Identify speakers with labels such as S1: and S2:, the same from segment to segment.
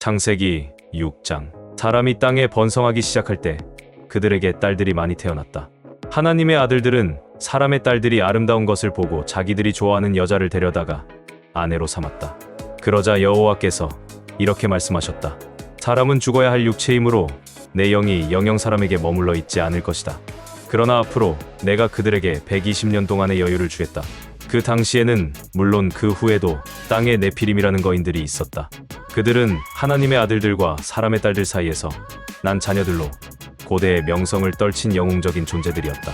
S1: 창세기 6장. 사람이 땅에 번성하기 시작할 때 그들에게 딸들이 많이 태어났다. 하나님의 아들들은 사람의 딸들이 아름다운 것을 보고 자기들이 좋아하는 여자를 데려다가 아내로 삼았다. 그러자 여호와께서 이렇게 말씀하셨다. 사람은 죽어야 할 육체이므로 내 영이 영영 사람에게 머물러 있지 않을 것이다. 그러나 앞으로 내가 그들에게 120년 동안의 여유를 주겠다. 그 당시에는 물론 그 후에도 땅에 네피림이라는 거인들이 있었다. 그들은 하나님의 아들들과 사람의 딸들 사이에서 난 자녀들로 고대의 명성을 떨친 영웅적인 존재들이었다.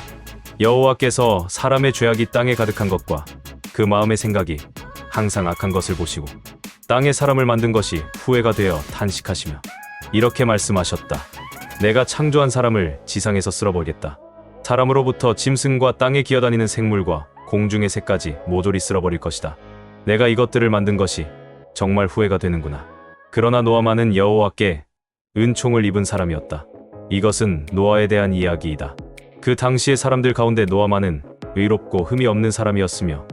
S1: 여호와께서 사람의 죄악이 땅에 가득한 것과 그 마음의 생각이 항상 악한 것을 보시고 땅에 사람을 만든 것이 후회가 되어 탄식하시며 이렇게 말씀하셨다. 내가 창조한 사람을 지상에서 쓸어버리겠다. 사람으로부터 짐승과 땅에 기어다니는 생물과 공중의 새까지 모조리 쓸어버릴 것이다. 내가 이것들을 만든 것이 정말 후회가 되는구나. 그러나 노아만은 여호와께 은총을 입은 사람이었다. 이것은 노아에 대한 이야기이다. 그 당시의 사람들 가운데 노아만은 의롭고 흠이 없는 사람이었으며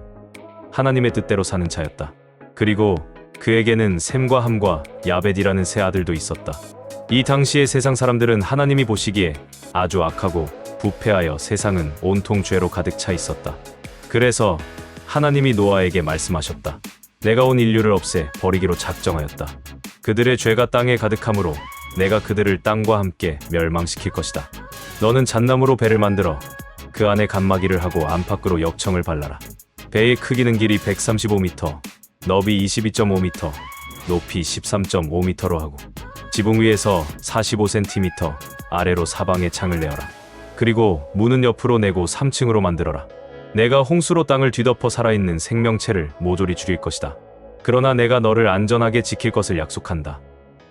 S1: 하나님의 뜻대로 사는 자였다. 그리고 그에게는 셈과 함과 야벳이라는 세 아들도 있었다. 이 당시의 세상 사람들은 하나님이 보시기에 아주 악하고 부패하여 세상은 온통 죄로 가득 차 있었다. 그래서 하나님이 노아에게 말씀하셨다. 내가 온 인류를 없애 버리기로 작정하였다. 그들의 죄가 땅에 가득하므로 내가 그들을 땅과 함께 멸망시킬 것이다. 너는 잣나무로 배를 만들어 그 안에 칸막이를 하고 안팎으로 역청을 발라라. 배의 크기는 길이 135m, 너비 22.5m, 높이 13.5m로 하고 지붕 위에서 45cm, 아래로 사방에 창을 내어라. 그리고 문은 옆으로 내고 3층으로 만들어라. 내가 홍수로 땅을 뒤덮어 살아있는 생명체를 모조리 죽일 것이다. 그러나 내가 너를 안전하게 지킬 것을 약속한다.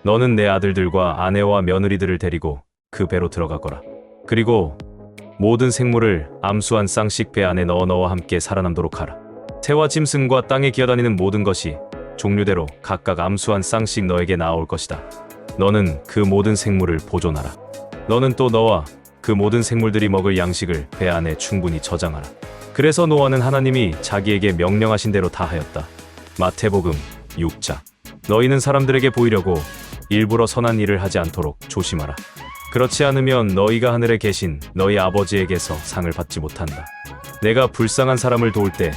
S1: 너는 내 아들들과 아내와 며느리들을 데리고 그 배로 들어가거라. 그리고 모든 생물을 암수한 쌍씩 배 안에 넣어 너와 함께 살아남도록 하라. 새와 짐승과 땅에 기어다니는 모든 것이 종류대로 각각 암수한 쌍씩 너에게 나아올 것이다. 너는 그 모든 생물을 보존하라. 너는 또 너와 그 모든 생물들이 먹을 양식을 배 안에 충분히 저장하라. 그래서 노아는 하나님이 자기에게 명령하신 대로 다 하였다. 마태복음 6장. 너희는 사람들에게 보이려고 일부러 선한 일을 하지 않도록 조심하라. 그렇지 않으면 너희가 하늘에 계신 너희 아버지에게서 상을 받지 못한다. 내가 불쌍한 사람을 도울 때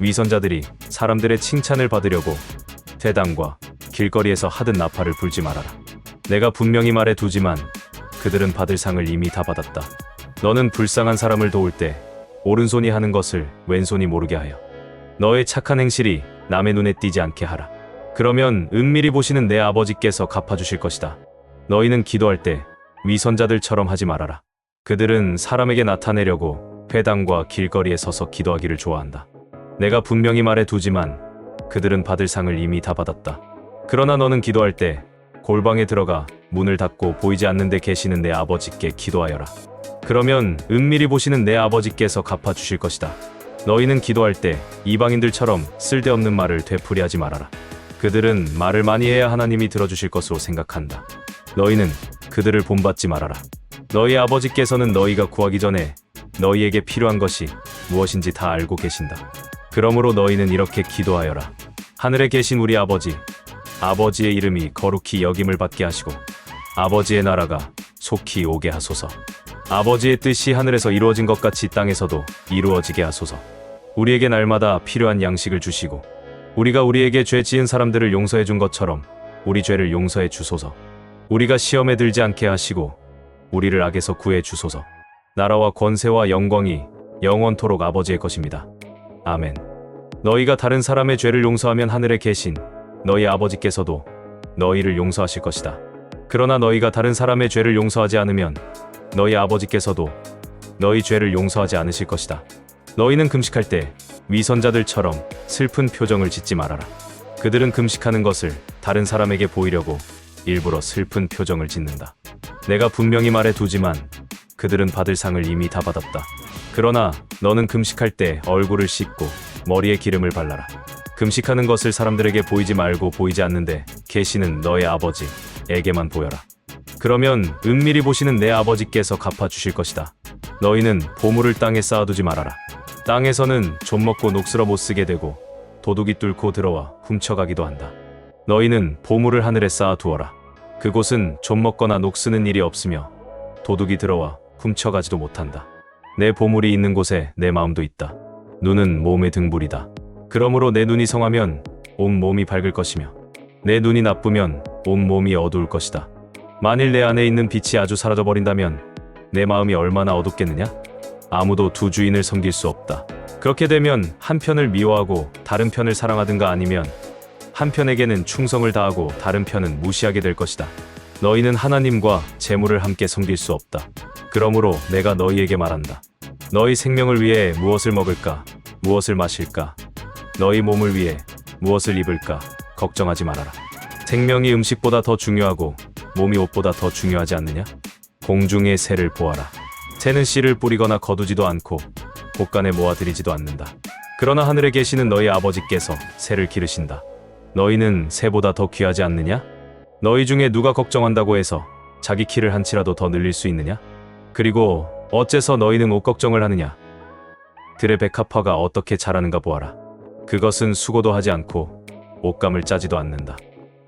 S1: 위선자들이 사람들의 칭찬을 받으려고 회당과 길거리에서 하듯 나팔을 불지 말아라. 내가 분명히 말해 두지만 그들은 받을 상을 이미 다 받았다. 너는 불쌍한 사람을 도울 때 오른손이 하는 것을 왼손이 모르게 하여 너의 착한 행실이 남의 눈에 띄지 않게 하라. 그러면 은밀히 보시는 내 아버지께서 갚아주실 것이다. 너희는 기도할 때 위선자들처럼 하지 말아라. 그들은 사람에게 나타내려고 회당과 길거리에 서서 기도하기를 좋아한다. 내가 분명히 말해 두지만 그들은 받을 상을 이미 다 받았다. 그러나 너는 기도할 때 골방에 들어가 문을 닫고 보이지 않는 데 계시는 내 아버지께 기도하여라. 그러면 은밀히 보시는 내 아버지께서 갚아주실 것이다. 너희는 기도할 때 이방인들처럼 쓸데없는 말을 되풀이하지 말아라. 그들은 말을 많이 해야 하나님이 들어주실 것으로 생각한다. 너희는 그들을 본받지 말아라. 너희 아버지께서는 너희가 구하기 전에 너희에게 필요한 것이 무엇인지 다 알고 계신다. 그러므로 너희는 이렇게 기도하여라. 하늘에 계신 우리 아버지, 아버지의 이름이 거룩히 여김을 받게 하시고 아버지의 나라가 속히 오게 하소서. 아버지의 뜻이 하늘에서 이루어진 것 같이 땅에서도 이루어지게 하소서. 우리에게 날마다 필요한 양식을 주시고 우리가 우리에게 죄 지은 사람들을 용서해 준 것처럼 우리 죄를 용서해 주소서. 우리가 시험에 들지 않게 하시고 우리를 악에서 구해 주소서. 나라와 권세와 영광이 영원토록 아버지의 것입니다. 아멘. 너희가 다른 사람의 죄를 용서하면 하늘에 계신 너희 아버지께서도 너희를 용서하실 것이다. 그러나 너희가 다른 사람의 죄를 용서하지 않으면 너희 아버지께서도 너희 죄를 용서하지 않으실 것이다. 너희는 금식할 때 위선자들처럼 슬픈 표정을 짓지 말아라. 그들은 금식하는 것을 다른 사람에게 보이려고 일부러 슬픈 표정을 짓는다. 내가 분명히 말해 두지만 그들은 받을 상을 이미 다 받았다. 그러나 너는 금식할 때 얼굴을 씻고 머리에 기름을 발라라. 금식하는 것을 사람들에게 보이지 말고 보이지 않는데 계시는 너의 아버지에게만 보여라. 그러면 은밀히 보시는 내 아버지께서 갚아주실 것이다. 너희는 보물을 땅에 쌓아두지 말아라. 땅에서는 좀 먹고 녹슬어 못 쓰게 되고 도둑이 뚫고 들어와 훔쳐가기도 한다. 너희는 보물을 하늘에 쌓아 두어라. 그곳은 좀 먹거나 녹쓰는 일이 없으며 도둑이 들어와 훔쳐가지도 못한다. 내 보물이 있는 곳에 내 마음도 있다. 눈은 몸의 등불이다. 그러므로 내 눈이 성하면 온 몸이 밝을 것이며 내 눈이 나쁘면 온 몸이 어두울 것이다. 만일 내 안에 있는 빛이 아주 사라져 버린다면 내 마음이 얼마나 어둡겠느냐? 아무도 두 주인을 섬길 수 없다. 그렇게 되면 한 편을 미워하고 다른 편을 사랑하든가 아니면 한 편에게는 충성을 다하고 다른 편은 무시하게 될 것이다. 너희는 하나님과 재물을 함께 섬길 수 없다. 그러므로 내가 너희에게 말한다. 너희 생명을 위해 무엇을 먹을까? 무엇을 마실까? 너희 몸을 위해 무엇을 입을까? 걱정하지 말아라. 생명이 음식보다 더 중요하고 몸이 옷보다 더 중요하지 않느냐? 공중의 새를 보아라. 새는 씨를 뿌리거나 거두지도 않고 곳간에 모아들이지도 않는다. 그러나 하늘에 계시는 너희 아버지께서 새를 기르신다. 너희는 새보다 더 귀하지 않느냐? 너희 중에 누가 걱정한다고 해서 자기 키를 한 치라도 더 늘릴 수 있느냐? 그리고 어째서 너희는 옷 걱정을 하느냐? 들의 백합화가 어떻게 자라는가 보아라. 그것은 수고도 하지 않고 옷감을 짜지도 않는다.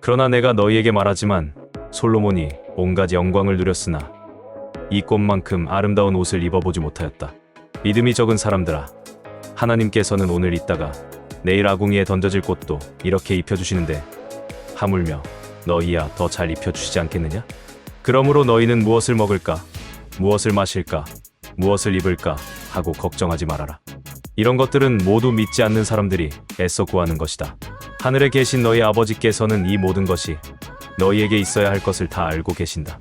S1: 그러나 내가 너희에게 말하지만 솔로몬이 온갖 영광을 누렸으나 이 꽃만큼 아름다운 옷을 입어보지 못하였다. 믿음이 적은 사람들아, 하나님께서는 오늘 있다가 내일 아궁이에 던져질 꽃도 이렇게 입혀주시는데 하물며 너희야 더 잘 입혀주시지 않겠느냐? 그러므로 너희는 무엇을 먹을까? 무엇을 마실까? 무엇을 입을까? 하고 걱정하지 말아라. 이런 것들은 모두 믿지 않는 사람들이 애써 구하는 것이다. 하늘에 계신 너희 아버지께서는 이 모든 것이 너희에게 있어야 할 것을 다 알고 계신다.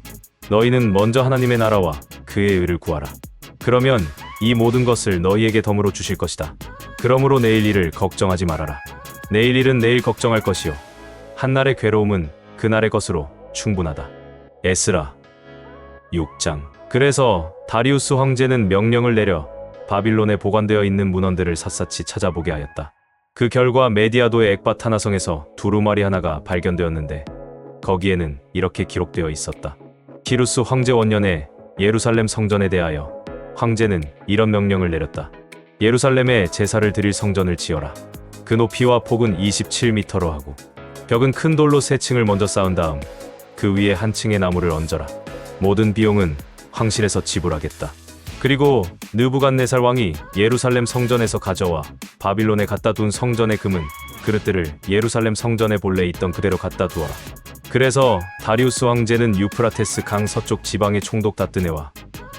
S1: 너희는 먼저 하나님의 나라와 그의 의를 구하라. 그러면 이 모든 것을 너희에게 덤으로 주실 것이다. 그러므로 내일 일을 걱정하지 말아라. 내일 일은 내일 걱정할 것이요 한날의 괴로움은 그날의 것으로 충분하다. 에스라 6장. 그래서 다리우스 황제는 명령을 내려 바빌론에 보관되어 있는 문헌들을 샅샅이 찾아보게 하였다. 그 결과 메디아도의 엑바타나성에서 두루마리 하나가 발견되었는데 거기에는 이렇게 기록되어 있었다. 키루스 황제 원년에 예루살렘 성전에 대하여 황제는 이런 명령을 내렸다. 예루살렘에 제사를 드릴 성전을 지어라. 그 높이와 폭은 27m로 하고 벽은 큰 돌로 3층을 먼저 쌓은 다음 그 위에 한 층의 나무를 얹어라. 모든 비용은 황실에서 지불하겠다. 그리고 느부갓네살 왕이 예루살렘 성전에서 가져와 바빌론에 갖다 둔 성전의 금은 그릇들을 예루살렘 성전에 본래 있던 그대로 갖다 두어라. 그래서 다리우스 황제는 유프라테스 강 서쪽 지방의 총독 다뜨네와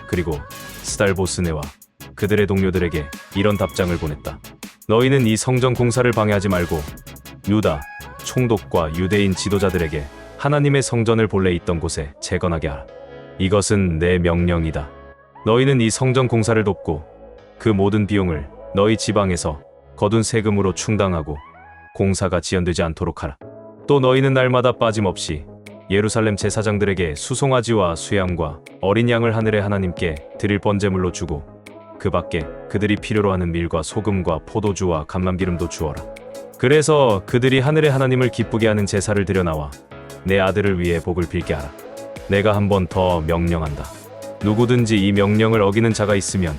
S1: 그리고 스달보스네와 그들의 동료들에게 이런 답장을 보냈다. 너희는 이 성전 공사를 방해하지 말고 유다 총독과 유대인 지도자들에게 하나님의 성전을 본래 있던 곳에 재건하게 하라. 이것은 내 명령이다. 너희는 이 성전 공사를 돕고 그 모든 비용을 너희 지방에서 거둔 세금으로 충당하고 공사가 지연되지 않도록 하라. 또 너희는 날마다 빠짐없이 예루살렘 제사장들에게 수송아지와 수양과 어린 양을 하늘의 하나님께 드릴 번제물로 주고 그 밖에 그들이 필요로 하는 밀과 소금과 포도주와 감람기름도 주어라. 그래서 그들이 하늘의 하나님을 기쁘게 하는 제사를 드려 나와 내 아들을 위해 복을 빌게 하라. 내가 한 번 더 명령한다. 누구든지 이 명령을 어기는 자가 있으면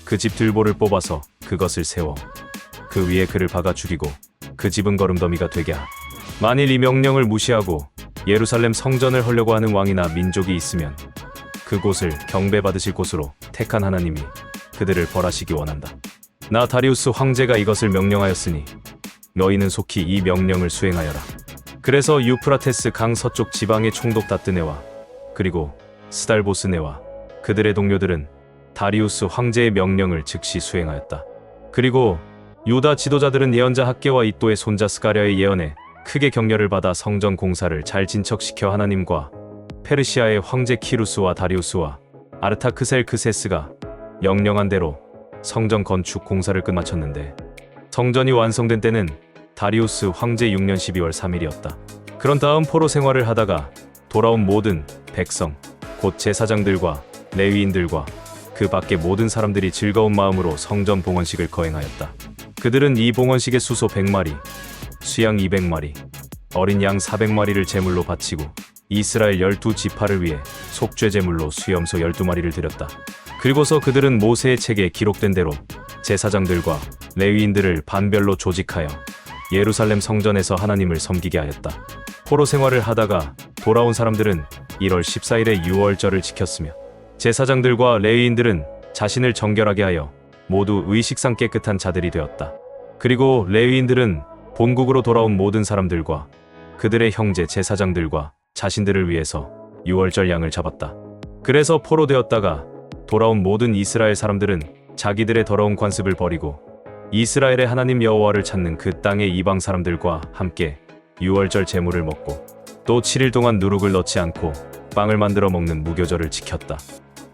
S1: 그 집 들보를 뽑아서 그것을 세워 그 위에 그를 박아 죽이고 그 집은 거름더미가 되게 하라. 만일 이 명령을 무시하고 예루살렘 성전을 헐려고 하는 왕이나 민족이 있으면 그곳을 경배받으실 곳으로 택한 하나님이 그들을 벌하시기 원한다. 나 다리우스 황제가 이것을 명령하였으니 너희는 속히 이 명령을 수행하여라. 그래서 유프라테스 강 서쪽 지방의 총독 다뜨네와 그리고 스달보스네와 그들의 동료들은 다리우스 황제의 명령을 즉시 수행하였다. 그리고 유다 지도자들은 예언자 학개와 이또의 손자 스가랴의 예언에 크게 격려를 받아 성전 공사를 잘 진척시켜 하나님과 페르시아의 황제 키루스와 다리우스와 아르타크셀크세스가 명령한 대로 성전 건축 공사를 끝마쳤는데 성전이 완성된 때는 다리우스 황제 6년 12월 3일이었다. 그런 다음 포로 생활을 하다가 돌아온 모든 백성, 곧 제사장들과 레위인들과 그 밖의 모든 사람들이 즐거운 마음으로 성전 봉헌식을 거행하였다. 그들은 이 봉헌식에 수소 100마리, 수양 200마리, 어린 양 400마리를 제물로 바치고 이스라엘 12지파를 위해 속죄 제물로 수염소 12마리를 드렸다. 그리고서 그들은 모세의 책에 기록된 대로 제사장들과 레위인들을 반별로 조직하여 예루살렘 성전에서 하나님을 섬기게 하였다. 포로 생활을 하다가 돌아온 사람들은 1월 14일에 유월절을 지켰으며 제사장들과 레위인들은 자신을 정결하게 하여 모두 의식상 깨끗한 자들이 되었다. 그리고 레위인들은 본국으로 돌아온 모든 사람들과 그들의 형제 제사장들과 자신들을 위해서 유월절 양을 잡았다. 그래서 포로 되었다가 돌아온 모든 이스라엘 사람들은 자기들의 더러운 관습을 버리고 이스라엘의 하나님 여호와를 찾는 그 땅의 이방 사람들과 함께 유월절 제물을 먹고 또 7일 동안 누룩을 넣지 않고 빵을 만들어 먹는 무교절을 지켰다.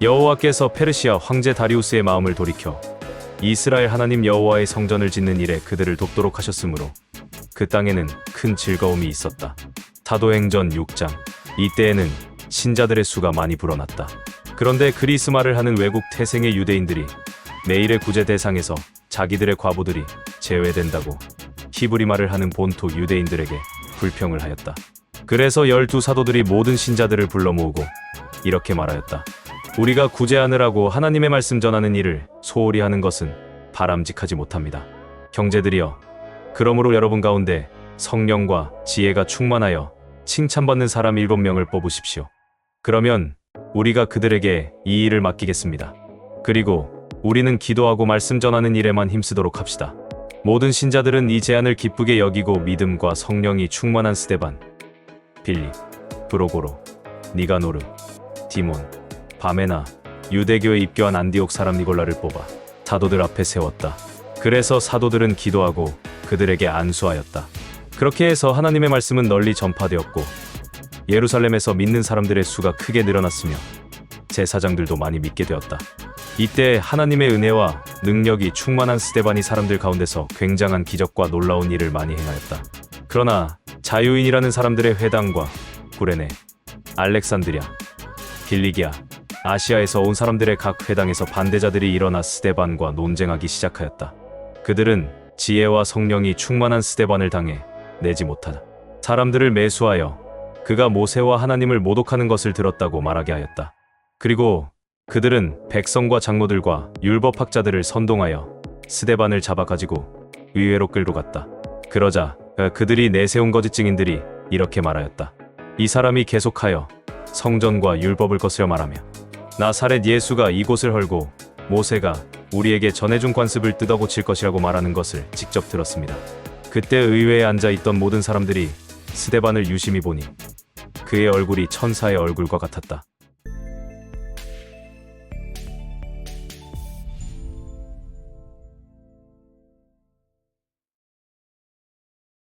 S1: 여호와께서 페르시아 황제 다리우스의 마음을 돌이켜 이스라엘 하나님 여호와의 성전을 짓는 일에 그들을 돕도록 하셨으므로 그 땅에는 큰 즐거움이 있었다. 사도행전 6장. 이때에는 신자들의 수가 많이 불어났다. 그런데 그리스말을 하는 외국 태생의 유대인들이 매일의 구제 대상에서 자기들의 과부들이 제외된다고 히브리말을 하는 본토 유대인들에게 불평을 하였다. 그래서 12사도들이 모든 신자들을 불러 모으고 이렇게 말하였다. 우리가 구제하느라고 하나님의 말씀 전하는 일을 소홀히 하는 것은 바람직하지 못합니다. 형제들이여, 그러므로 여러분 가운데 성령과 지혜가 충만하여 칭찬받는 사람 7명을 뽑으십시오. 그러면 우리가 그들에게 이 일을 맡기겠습니다. 그리고 우리는 기도하고 말씀 전하는 일에만 힘쓰도록 합시다. 모든 신자들은 이 제안을 기쁘게 여기고 믿음과 성령이 충만한 스데반, 빌립, 브로고로, 니가노르, 디몬, 바메나, 유대교에 입교한 안디옥 사람 니골라를 뽑아 사도들 앞에 세웠다. 그래서 사도들은 기도하고 그들에게 안수하였다. 그렇게 해서 하나님의 말씀은 널리 전파되었고 예루살렘에서 믿는 사람들의 수가 크게 늘어났으며 제사장들도 많이 믿게 되었다. 이때 하나님의 은혜와 능력이 충만한 스데반이 사람들 가운데서 굉장한 기적과 놀라운 일을 많이 행하였다. 그러나 자유인이라는 사람들의 회당과 구레네, 알렉산드리아, 길리기아, 아시아에서 온 사람들의 각 회당에서 반대자들이 일어나 스데반과 논쟁하기 시작하였다. 그들은 지혜와 성령이 충만한 스데반을 당해 내지 못하다 사람들을 매수하여 그가 모세와 하나님을 모독하는 것을 들었다고 말하게 하였다. 그리고 그들은 백성과 장로들과 율법학자들을 선동하여 스데반을 잡아가지고 의회로 끌고 갔다. 그러자 그들이 내세운 거짓 증인들이 이렇게 말하였다. 이 사람이 계속하여 성전과 율법을 거스려 말하며 나사렛 예수가 이곳을 헐고 모세가 우리에게 전해준 관습을 뜯어고칠 것이라고 말하는 것을 직접 들었습니다. 그때 의회에 앉아있던 모든 사람들이 스데반을 유심히 보니 그의 얼굴이 천사의 얼굴과 같았다.